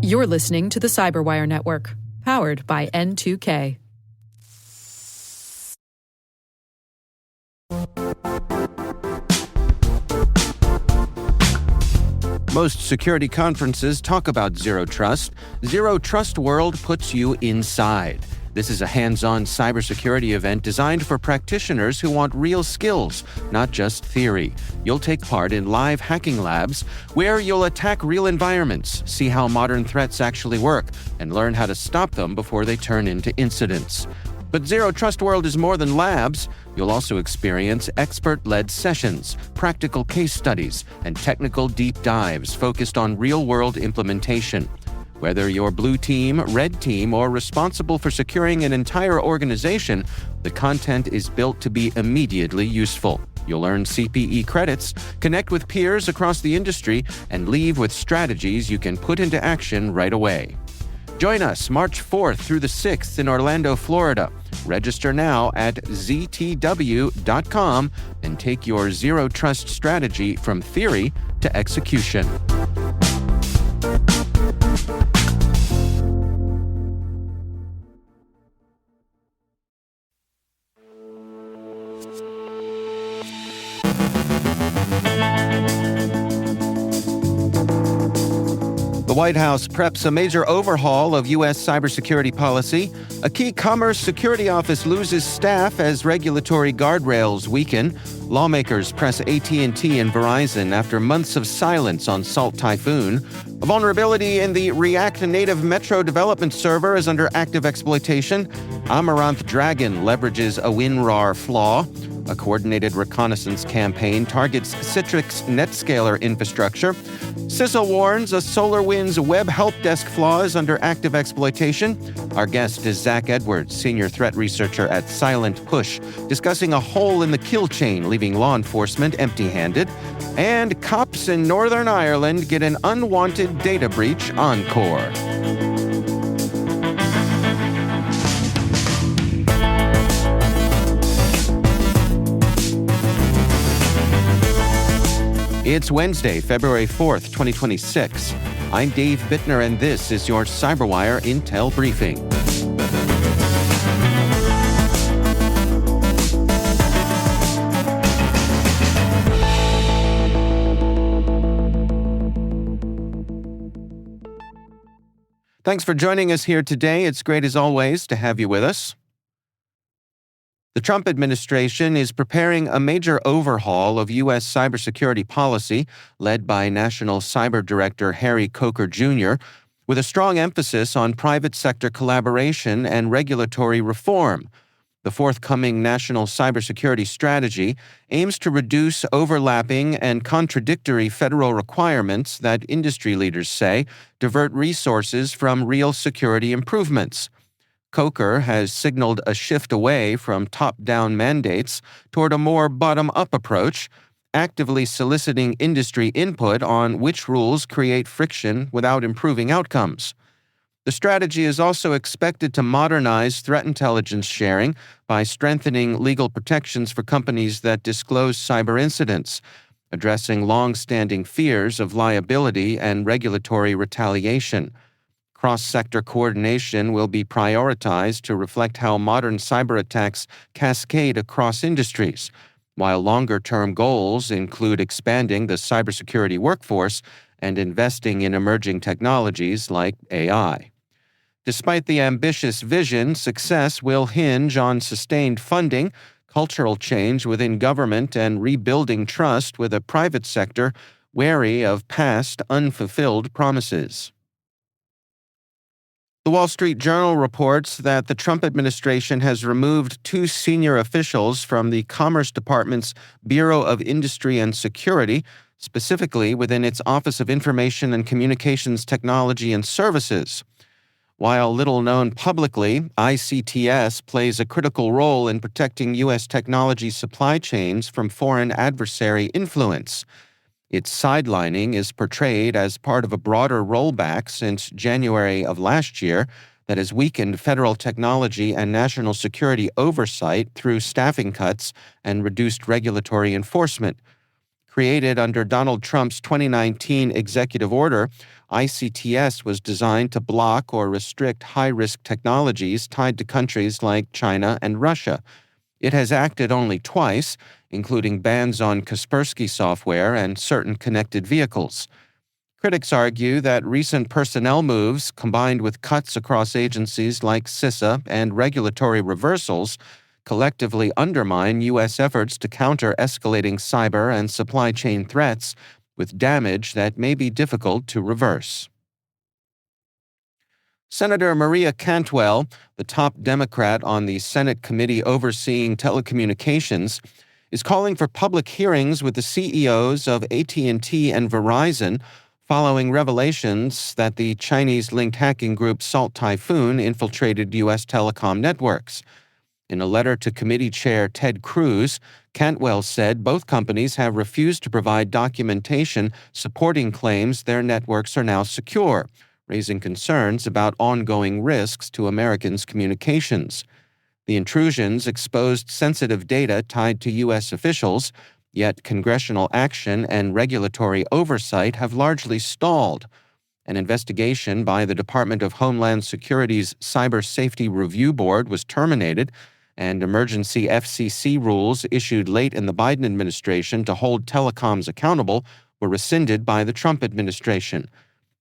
You're listening to the CyberWire Network, powered by N2K. Most security conferences talk about Zero Trust. Zero Trust World puts you inside. This is a hands-on cybersecurity event designed for practitioners who want real skills, not just theory. You'll take part in live hacking labs where you'll attack real environments, see how modern threats actually work, and learn how to stop them before they turn into incidents. But Zero Trust World is more than labs. You'll also experience expert-led sessions, practical case studies, and technical deep dives focused on real-world implementation. Whether you're blue team, red team, or responsible for securing an entire organization, the content is built to be immediately useful. You'll earn CPE credits, connect with peers across the industry, and leave with strategies you can put into action right away. Join us March 4th through the 6th in Orlando, Florida. Register now at ztw.com and take your Zero Trust strategy from theory to execution. The White House preps a major overhaul of U.S. cybersecurity policy. A key Commerce Security Office loses staff as regulatory guardrails weaken. Lawmakers press AT&T and Verizon after months of silence on Salt Typhoon. A vulnerability in the React Native Metro development server is under active exploitation. Amaranth Dragon leverages a WinRAR flaw. A coordinated reconnaissance campaign targets Citrix NetScaler infrastructure. CISA warns a SolarWinds Web Help Desk flaw is under active exploitation. Our guest is Zach Edwards, senior threat researcher at Silent Push, discussing a hole in the kill chain leaving law enforcement empty-handed. And cops in Northern Ireland get an unwanted data breach encore. It's Wednesday, February 4th, 2026. I'm Dave Bittner, and this is your CyberWire Intel Briefing. Thanks for joining us here today. It's great, as always, to have you with us. The Trump administration is preparing a major overhaul of U.S. cybersecurity policy, led by National Cyber Director Harry Coker Jr., with a strong emphasis on private sector collaboration and regulatory reform. The forthcoming National Cybersecurity Strategy aims to reduce overlapping and contradictory federal requirements that industry leaders say divert resources from real security improvements. Coker has signaled a shift away from top-down mandates toward a more bottom-up approach, actively soliciting industry input on which rules create friction without improving outcomes. The strategy is also expected to modernize threat intelligence sharing by strengthening legal protections for companies that disclose cyber incidents, addressing long-standing fears of liability and regulatory retaliation. Cross-sector coordination will be prioritized to reflect how modern cyber attacks cascade across industries, while longer-term goals include expanding the cybersecurity workforce and investing in emerging technologies like AI. Despite the ambitious vision, success will hinge on sustained funding, cultural change within government, and rebuilding trust with a private sector wary of past unfulfilled promises. The Wall Street Journal reports that the Trump administration has removed 2 senior officials from the Commerce Department's Bureau of Industry and Security, specifically within its Office of Information and Communications Technology and Services. While little known publicly, ICTS plays a critical role in protecting U.S. technology supply chains from foreign adversary influence. Its sidelining is portrayed as part of a broader rollback since January of last year that has weakened federal technology and national security oversight through staffing cuts and reduced regulatory enforcement. Created under Donald Trump's 2019 executive order, ICTS was designed to block or restrict high-risk technologies tied to countries like China and Russia. It has acted only twice, including bans on Kaspersky software and certain connected vehicles. Critics argue that recent personnel moves, combined with cuts across agencies like CISA and regulatory reversals, collectively undermine U.S. efforts to counter escalating cyber and supply chain threats with damage that may be difficult to reverse. Senator Maria Cantwell, the top Democrat on the Senate committee overseeing telecommunications, is calling for public hearings with the CEOs of AT&T and Verizon following revelations that the Chinese-linked hacking group Salt Typhoon infiltrated U.S. telecom networks. In a letter to committee chair Ted Cruz, Cantwell said both companies have refused to provide documentation supporting claims their networks are now secure, raising concerns about ongoing risks to Americans' communications. The intrusions exposed sensitive data tied to U.S. officials, yet congressional action and regulatory oversight have largely stalled. An investigation by the Department of Homeland Security's Cyber Safety Review Board was terminated, and emergency FCC rules issued late in the Biden administration to hold telecoms accountable were rescinded by the Trump administration.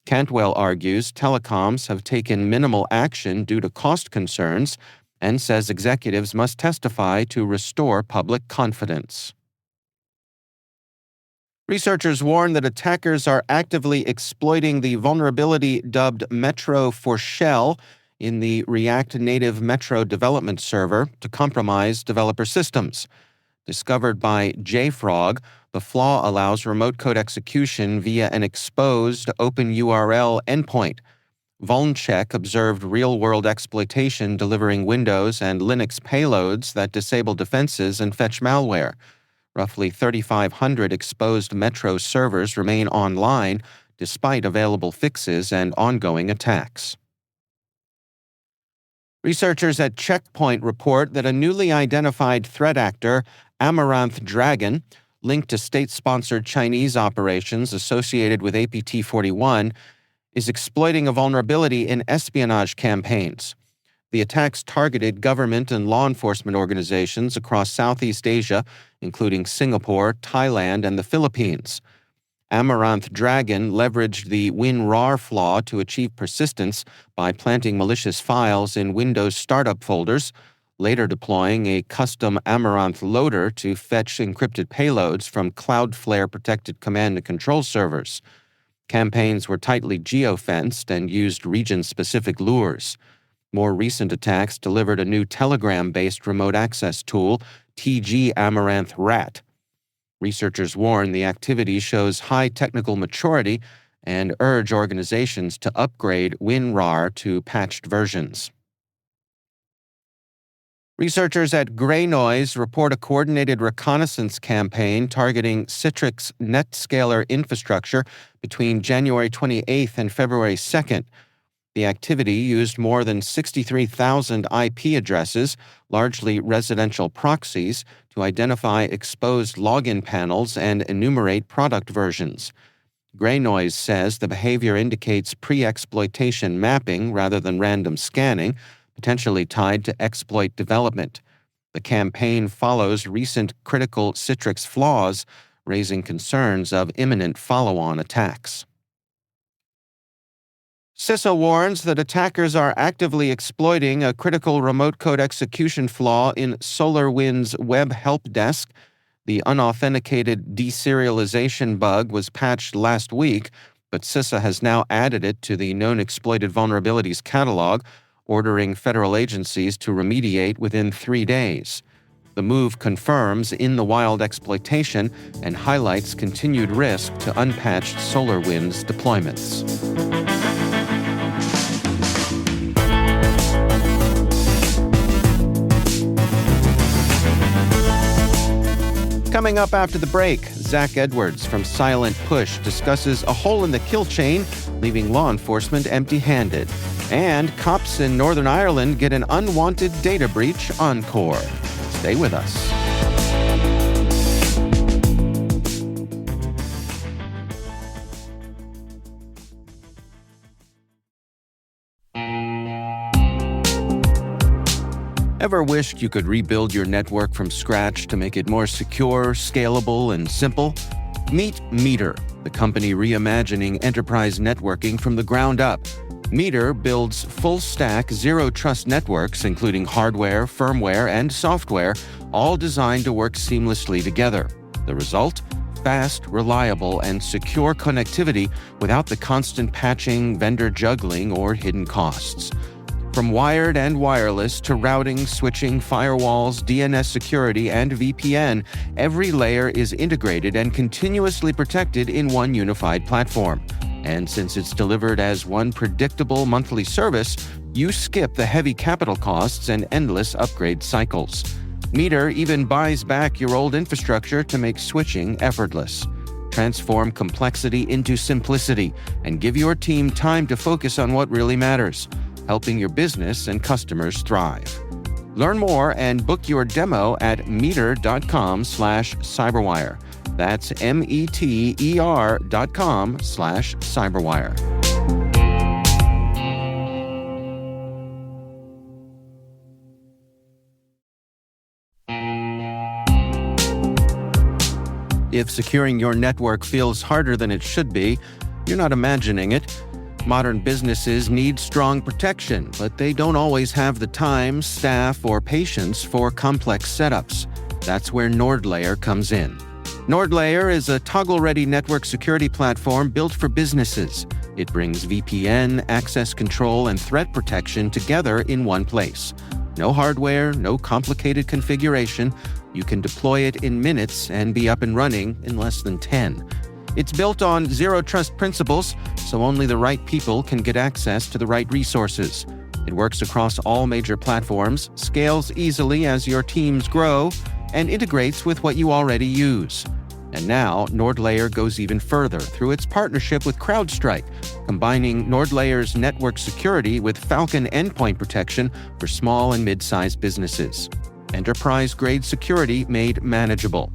Cantwell argues telecoms have taken minimal action due to cost concerns and says executives must testify to restore public confidence. Researchers warn that attackers are actively exploiting the vulnerability dubbed Metro for Shell in the React Native Metro development server to compromise developer systems. Discovered by JFrog, the flaw allows remote code execution via an exposed OpenURL endpoint. VulnCheck observed real-world exploitation delivering Windows and Linux payloads that disable defenses and fetch malware. Roughly 3,500 exposed Metro servers remain online despite available fixes and ongoing attacks. Researchers at Checkpoint report that a newly identified threat actor, Amaranth Dragon, linked to state-sponsored Chinese operations associated with APT-41, is exploiting a vulnerability in espionage campaigns. The attacks targeted government and law enforcement organizations across Southeast Asia, including Singapore, Thailand, and the Philippines. Amaranth Dragon leveraged the WinRAR flaw to achieve persistence by planting malicious files in Windows startup folders, later deploying a custom Amaranth loader to fetch encrypted payloads from Cloudflare-protected command and control servers. Campaigns were tightly geofenced and used region-specific lures. More recent attacks delivered a new Telegram-based remote access tool, TG Amaranth Rat. Researchers warn the activity shows high technical maturity and urge organizations to upgrade WinRAR to patched versions. Researchers at Grey Noise report a coordinated reconnaissance campaign targeting Citrix NetScaler infrastructure between January 28th and February 2nd. The activity used more than 63,000 IP addresses, largely residential proxies, to identify exposed login panels and enumerate product versions. Grey Noise says the behavior indicates pre-exploitation mapping rather than random scanning, potentially tied to exploit development. The campaign follows recent critical Citrix flaws, raising concerns of imminent follow-on attacks. CISA warns that attackers are actively exploiting a critical remote code execution flaw in SolarWinds Web Help Desk. The unauthenticated deserialization bug was patched last week, but CISA has now added it to the known exploited vulnerabilities catalog, ordering federal agencies to remediate within 3 days. The move confirms in-the-wild exploitation and highlights continued risk to unpatched SolarWinds deployments. Coming up after the break, Zach Edwards from Silent Push discusses a hole in the kill chain, leaving law enforcement empty-handed. And cops in Northern Ireland get an unwanted data breach encore. Stay with us. Ever wished you could rebuild your network from scratch to make it more secure, scalable, and simple? Meet Meter, the company reimagining enterprise networking from the ground up. Meter builds full-stack, zero-trust networks, including hardware, firmware, and software, all designed to work seamlessly together. The result? Fast, reliable, and secure connectivity without the constant patching, vendor juggling, or hidden costs. From wired and wireless to routing, switching, firewalls, DNS security, and VPN, every layer is integrated and continuously protected in one unified platform. And since it's delivered as one predictable monthly service, you skip the heavy capital costs and endless upgrade cycles. Meter even buys back your old infrastructure to make switching effortless. Transform complexity into simplicity and give your team time to focus on what really matters, helping your business and customers thrive. Learn more and book your demo at meter.com/cyberwire. That's meter.com/cyberwire. If securing your network feels harder than it should be, you're not imagining it. Modern businesses need strong protection, but they don't always have the time, staff, or patience for complex setups. That's where NordLayer comes in. NordLayer is a toggle-ready network security platform built for businesses. It brings VPN, access control, and threat protection together in one place. No hardware, no complicated configuration. You can deploy it in minutes and be up and running in less than 10. It's built on zero-trust principles, so only the right people can get access to the right resources. It works across all major platforms, scales easily as your teams grow, and integrates with what you already use. And now, NordLayer goes even further through its partnership with CrowdStrike, combining NordLayer's network security with Falcon endpoint protection for small and mid-sized businesses. Enterprise-grade security made manageable.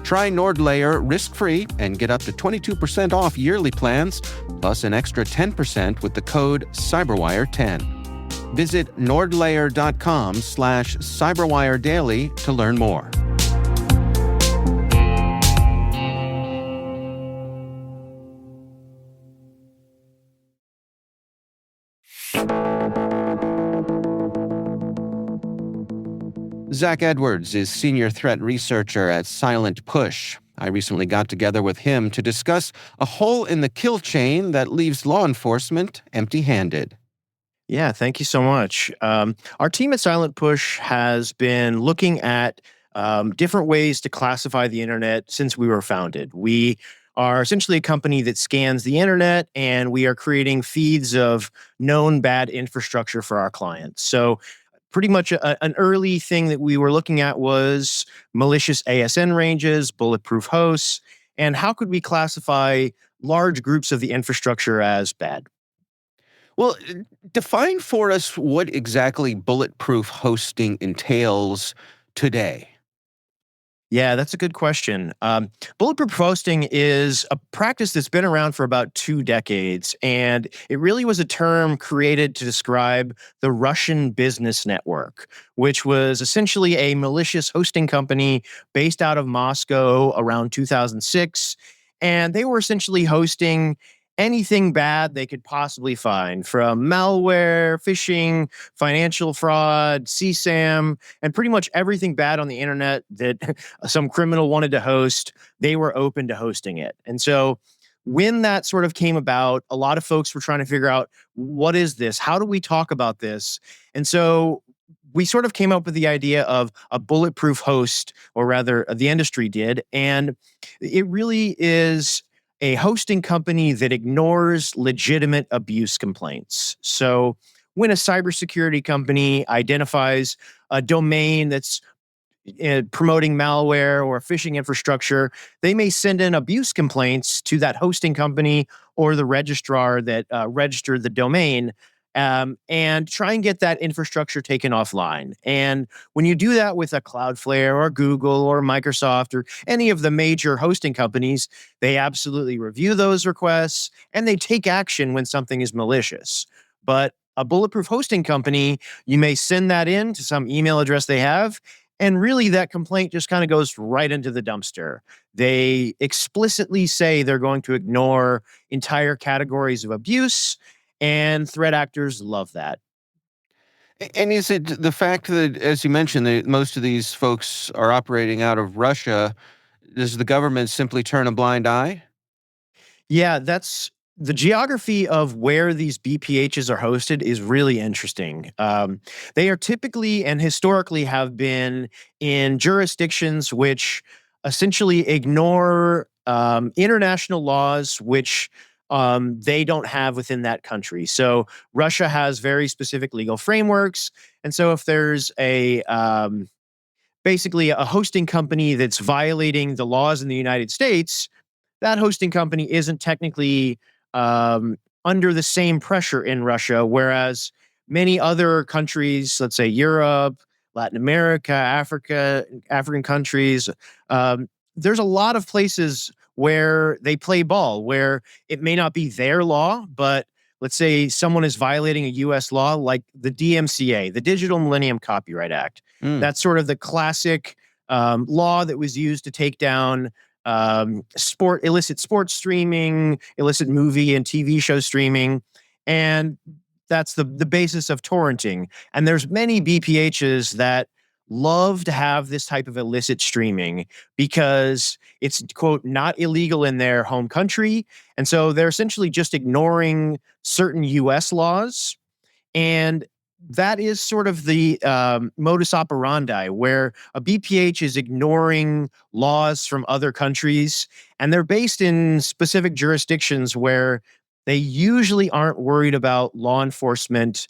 Try NordLayer risk-free and get up to 22% off yearly plans, plus an extra 10% with the code CyberWire10. Visit nordlayer.com/cyberwiredaily to learn more. Zach Edwards is Senior Threat Researcher at Silent Push. I recently got together with him to discuss a hole in the kill chain that leaves law enforcement empty-handed. Yeah, thank you so much. Our team at Silent Push has been looking at different ways to classify the internet since we were founded. We are essentially a company that scans the internet, and we are creating feeds of known bad infrastructure for our clients. So pretty much an early thing that we were looking at was malicious ASN ranges, bulletproof hosts, and how could we classify large groups of the infrastructure as bad? Well, define for us what exactly bulletproof hosting entails today. Yeah, that's a good question. Bulletproof hosting is a practice that's been around for about 2 decades, and it really was a term created to describe the Russian business network, which was essentially a malicious hosting company based out of Moscow around 2006. And they were essentially hosting anything bad they could possibly find, from malware, phishing, financial fraud, CSAM, and pretty much everything bad on the internet that some criminal wanted to host. They were open to hosting it. And so when that sort of came about, a lot of folks were trying to figure out, what is this? How do we talk about this? And so we sort of came up with the idea of a bulletproof host, or rather the industry did. And it really is a hosting company that ignores legitimate abuse complaints. So when a cybersecurity company identifies a domain that's promoting malware or phishing infrastructure, they may send in abuse complaints to that hosting company or the registrar that registered the domain, and try and get that infrastructure taken offline. And when you do that with a Cloudflare or Google or Microsoft or any of the major hosting companies, they absolutely review those requests and they take action when something is malicious. But a bulletproof hosting company, you may send that in to some email address they have, and really that complaint just kind of goes right into the dumpster. They explicitly say they're going to ignore entire categories of abuse, and threat actors love that. And is it the fact that, as you mentioned, that most of these folks are operating out of Russia? Does the government simply turn a blind eye? Yeah, that's the geography of where these BPHs are hosted is really interesting. They are typically and historically have been in jurisdictions which essentially ignore international laws, which they don't have within that country. So Russia has very specific legal frameworks, and so if there's a basically a hosting company that's violating the laws in the United States, that hosting company isn't technically under the same pressure in Russia, whereas many other countries, let's say Europe, Latin America, Africa, African countries, there's a lot of places where they play ball, where it may not be their law, but let's say someone is violating a US law like the DMCA, the Digital Millennium Copyright Act. Mm. That's sort of the classic law that was used to take down illicit sports streaming, illicit movie and TV show streaming, and that's the basis of torrenting. And there's many BPHs that love to have this type of illicit streaming because it's, quote, not illegal in their home country, and so they're essentially just ignoring certain US laws. And that is sort of the modus operandi, where a BPH is ignoring laws from other countries, and they're based in specific jurisdictions where they usually aren't worried about law enforcement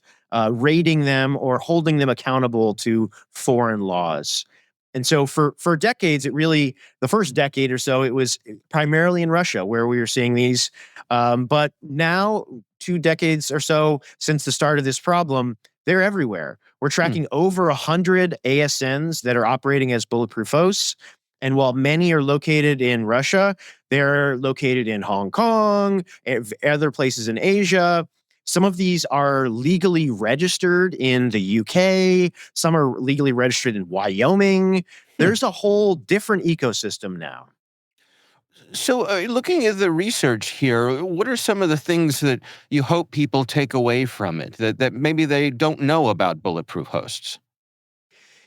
raiding them or holding them accountable to foreign laws. And so for decades, the first decade or so, it was primarily in Russia where we were seeing these. But now, 2 decades or so since the start of this problem, they're everywhere. We're tracking over 100 ASNs that are operating as bulletproof hosts. And while many are located in Russia, they're located in Hong Kong, other places in Asia. Some of these are legally registered in the UK. Some are legally registered in Wyoming. There's a whole different ecosystem now. So, looking at the research here, what are some of the things that you hope people take away from it that maybe they don't know about bulletproof hosts?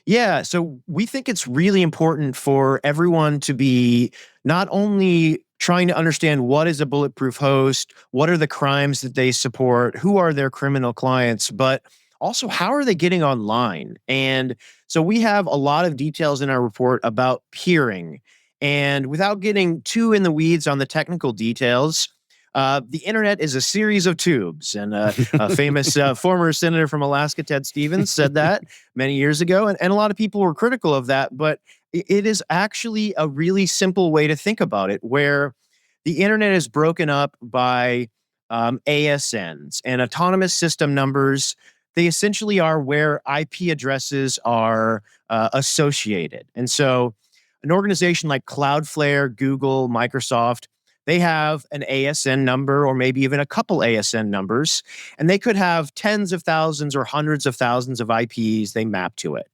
Yeah, so we think it's really important for everyone to be not only trying to understand what is a bulletproof host, what are the crimes that they support, who are their criminal clients, but also how are they getting online? And so we have a lot of details in our report about peering. And without getting too in the weeds on the technical details, the internet is a series of tubes. And a famous former senator from Alaska, Ted Stevens, said that many years ago. And a lot of people were critical of that. But it is actually a really simple way to think about it, where the internet is broken up by ASNs and autonomous system numbers. They essentially are where IP addresses are associated. And so an organization like Cloudflare, Google, Microsoft, they have an ASN number or maybe even a couple ASN numbers, and they could have tens of thousands or hundreds of thousands of IPs they map to it.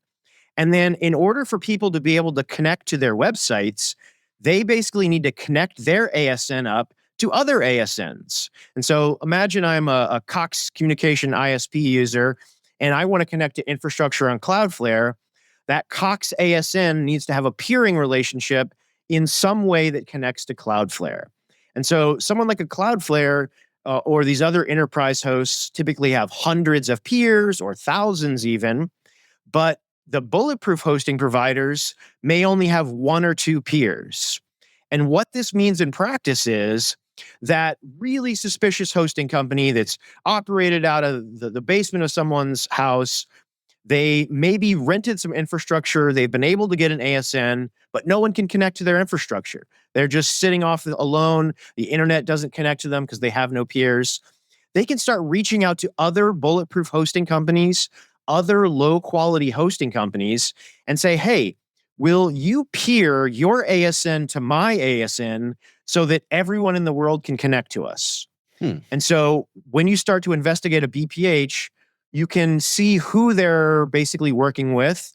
And then in order for people to be able to connect to their websites, they basically need to connect their ASN up to other ASNs. And so imagine I'm a Cox Communication ISP user, and I want to connect to infrastructure on Cloudflare. That Cox ASN needs to have a peering relationship in some way that connects to Cloudflare. And so someone like a Cloudflare or these other enterprise hosts typically have hundreds of peers or thousands even, but the bulletproof hosting providers may only have one or two peers. And what this means in practice is that really suspicious hosting company that's operated out of the basement of someone's house, they maybe rented some infrastructure, they've been able to get an ASN, but no one can connect to their infrastructure. They're just sitting off alone. The internet doesn't connect to them because they have no peers. They can start reaching out to other bulletproof hosting companies, other low-quality hosting companies, and say, hey, will you peer your ASN to my ASN so that everyone in the world can connect to us? Hmm. And so when you start to investigate a BPH, You can see who they're basically working with,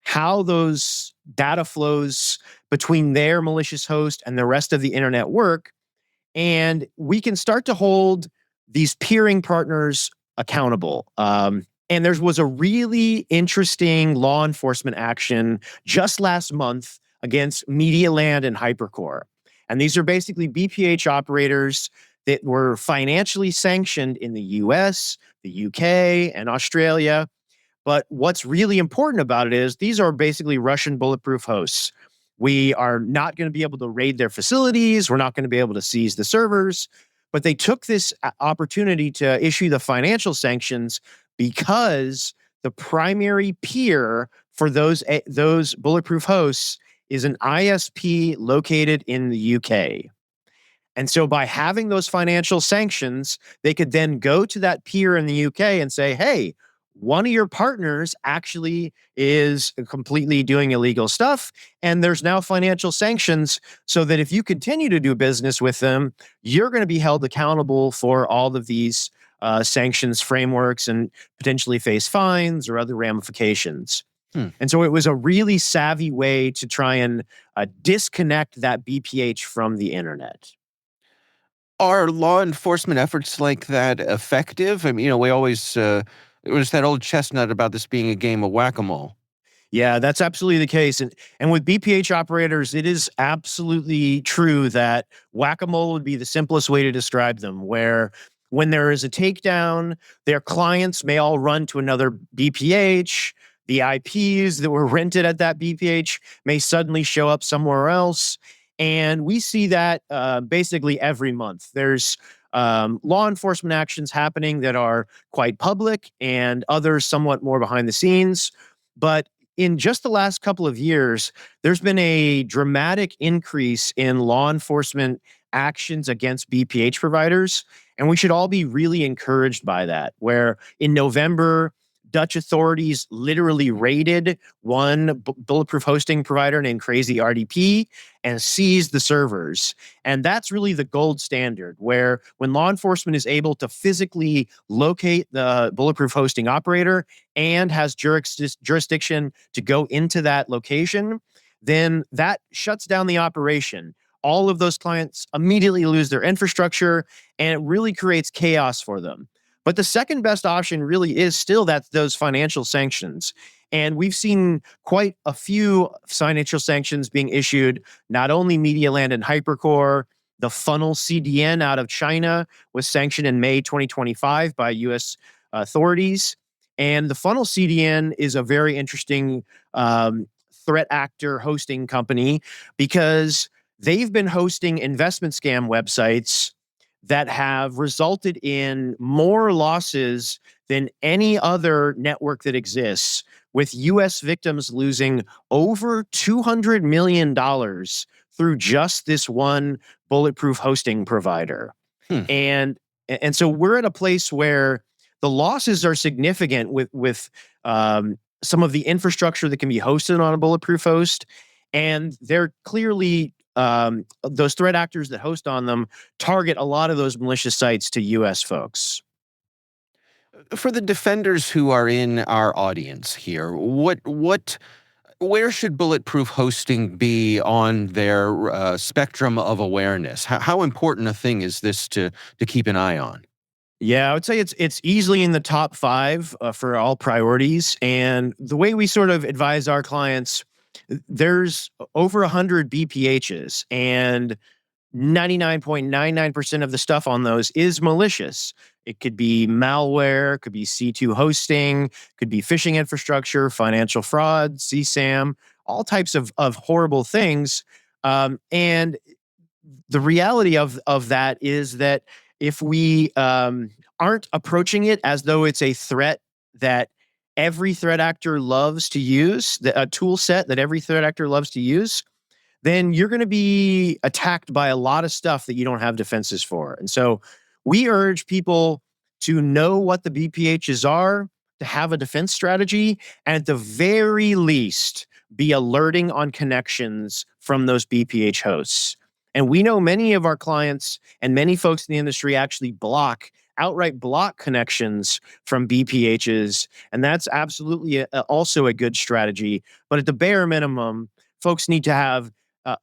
how those data flows between their malicious host and the rest of the internet work. And we can start to hold these peering partners accountable. And there was a really interesting law enforcement action just last month against Medialand and Hypercore. And these are basically BPH operators that were financially sanctioned in the US, the UK, and Australia. But what's really important about it is these are basically Russian bulletproof hosts. We are not going to be able to raid their facilities. We're not going to be able to seize the servers. But they took this opportunity to issue the financial sanctions because the primary peer for those bulletproof hosts is an ISP located in the UK. And so by having those financial sanctions, they could then go to that peer in the UK and say, hey, one of your partners actually is completely doing illegal stuff. And there's now financial sanctions so that if you continue to do business with them, you're going to be held accountable for all of these sanctions frameworks and potentially face fines or other ramifications. And so it was a really savvy way to try and disconnect that BPH from the internet. Are law enforcement efforts like that effective? I mean, we always, it was that old chestnut about this being a game of whack-a-mole. Yeah, that's absolutely the case. And with BPH operators, it is absolutely true that whack-a-mole would be the simplest way to describe them, where when there is a takedown, their clients may all run to another BPH. The IPs that were rented at that BPH may suddenly show up somewhere else. And we see that basically every month. There's law enforcement actions happening that are quite public and others somewhat more behind the scenes. But in just the last couple of years, there's been a dramatic increase in law enforcement actions against BPH providers. And we should all be really encouraged by that, where in November, Dutch authorities literally raided one bulletproof hosting provider named Crazy RDP and seized the servers. And that's really the gold standard, where when law enforcement is able to physically locate the bulletproof hosting operator and has jurisdiction to go into that location, then that shuts down the operation. All of those clients immediately lose their infrastructure, and it really creates chaos for them. But the second best option really is still those financial sanctions. And we've seen quite a few financial sanctions being issued, not only Medialand and Hypercore. The Funnel CDN out of China was sanctioned in May 2025 by US authorities. And the Funnel CDN is a very interesting threat actor hosting company because they've been hosting investment scam websites that have resulted in more losses than any other network that exists, with US victims losing over $200 million through just this one bulletproof hosting provider. And so we're at a place where the losses are significant with some of the infrastructure that can be hosted on a bulletproof host. And they're clearly those threat actors that host on them target a lot of those malicious sites to US folks. For the defenders who are in our audience here, where should bulletproof hosting be on their spectrum of awareness? How important a thing is this to keep an eye on? Yeah, I would say it's easily in the top 5 for all priorities. And the way we sort of advise our clients, there's over 100 BPHs, and 99.99% of the stuff on those is malicious. It could be malware, could be C2 hosting, could be phishing infrastructure, financial fraud, CSAM, all types of horrible things. And the reality of that is that if we aren't approaching it as though it's a threat that every threat actor loves to use, a tool set that every threat actor loves to use, then you're going to be attacked by a lot of stuff that you don't have defenses for. And so we urge people to know what the BPHs are, to have a defense strategy, and at the very least, be alerting on connections from those BPH hosts. And we know many of our clients and many folks in the industry actually block outright block connections from BPHs, and that's absolutely also a good strategy. But at the bare minimum, folks need to have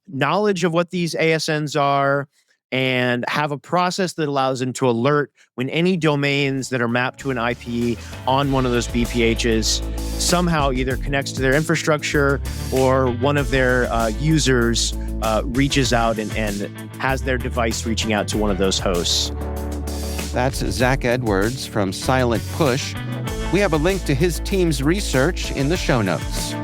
knowledge of what these ASNs are and have a process that allows them to alert when any domains that are mapped to an IP on one of those BPHs somehow either connects to their infrastructure or one of their users reaches out and has their device reaching out to one of those hosts. That's Zach Edwards from Silent Push. We have a link to his team's research in the show notes.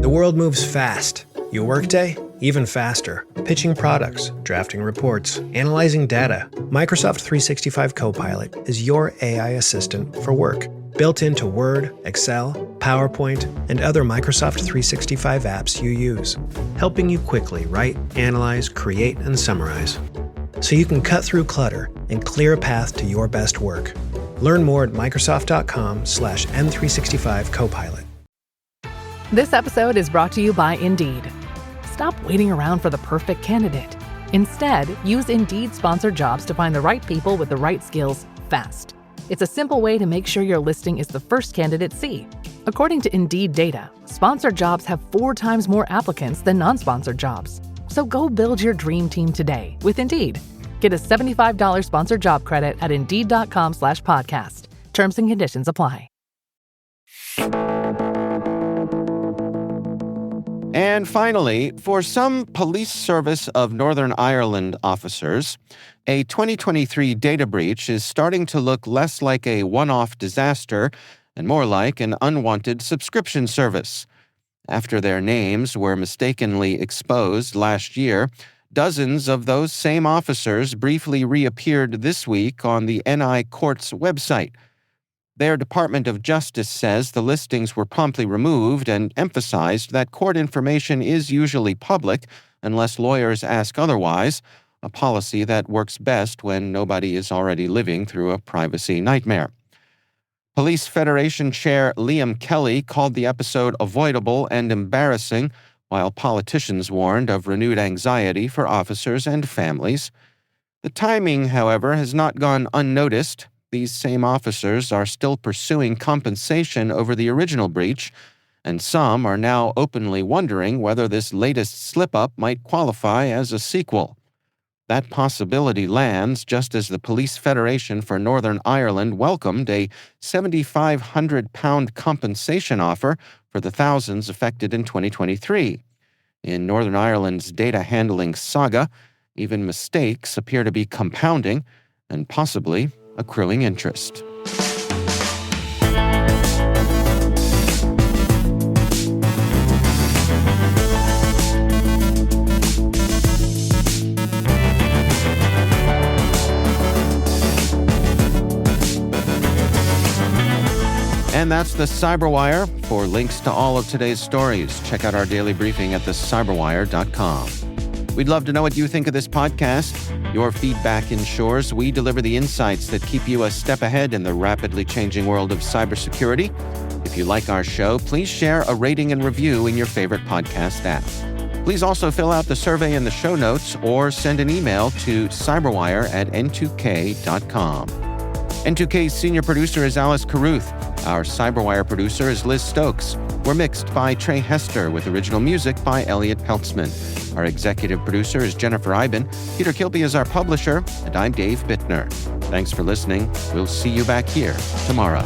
The world moves fast. Your workday, even faster. Pitching products, drafting reports, analyzing data. Microsoft 365 Copilot is your AI assistant for work. Built into Word, Excel, PowerPoint, and other Microsoft 365 apps you use. Helping you quickly write, analyze, create, and summarize. So you can cut through clutter and clear a path to your best work. Learn more at Microsoft.com/M365 Copilot. This episode is brought to you by Indeed. Stop waiting around for the perfect candidate. Instead, use Indeed sponsored jobs to find the right people with the right skills fast. It's a simple way to make sure your listing is the first candidates see. According to Indeed data, sponsored jobs have 4 times more applicants than non-sponsored jobs. So go build your dream team today with Indeed. Get a $75 sponsored job credit at Indeed.com/podcast. Terms and conditions apply. And finally, for some Police Service of Northern Ireland officers, a 2023 data breach is starting to look less like a one-off disaster and more like an unwanted subscription service. After their names were mistakenly exposed last year, dozens of those same officers briefly reappeared this week on the NI Court's website. Their Department of Justice says the listings were promptly removed and emphasized that court information is usually public unless lawyers ask otherwise, a policy that works best when nobody is already living through a privacy nightmare. Police Federation Chair Liam Kelly called the episode avoidable and embarrassing, while politicians warned of renewed anxiety for officers and families. The timing, however, has not gone unnoticed. These same officers are still pursuing compensation over the original breach, and some are now openly wondering whether this latest slip-up might qualify as a sequel. That possibility lands just as the Police Federation for Northern Ireland welcomed a £7,500 compensation offer for the thousands affected in 2023. In Northern Ireland's data handling saga, even mistakes appear to be compounding and possibly accruing interest. And that's the CyberWire. For links to all of today's stories, check out our daily briefing at thecyberwire.com. We'd love to know what you think of this podcast. Your feedback ensures we deliver the insights that keep you a step ahead in the rapidly changing world of cybersecurity. If you like our show, please share a rating and review in your favorite podcast app. Please also fill out the survey in the show notes or send an email to cyberwire@n2k.com. N2K's senior producer is Alice Carruth. Our CyberWire producer is Liz Stokes. We're mixed by Trey Hester with original music by Elliot Peltzman. Our executive producer is Jennifer Eiben. Peter Kilby is our publisher, and I'm Dave Bittner. Thanks for listening. We'll see you back here tomorrow.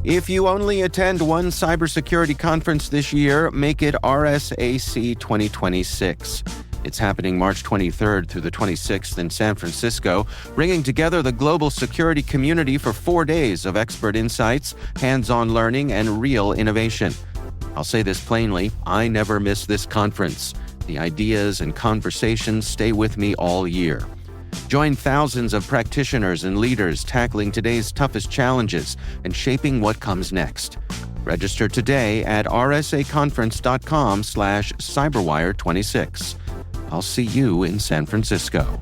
If you only attend one cybersecurity conference this year, make it RSAC 2026. It's happening March 23rd through the 26th in San Francisco, bringing together the global security community for 4 days of expert insights, hands-on learning, and real innovation. I'll say this plainly, I never miss this conference. The ideas and conversations stay with me all year. Join thousands of practitioners and leaders tackling today's toughest challenges and shaping what comes next. Register today at rsaconference.com/CyberWire26. I'll see you in San Francisco.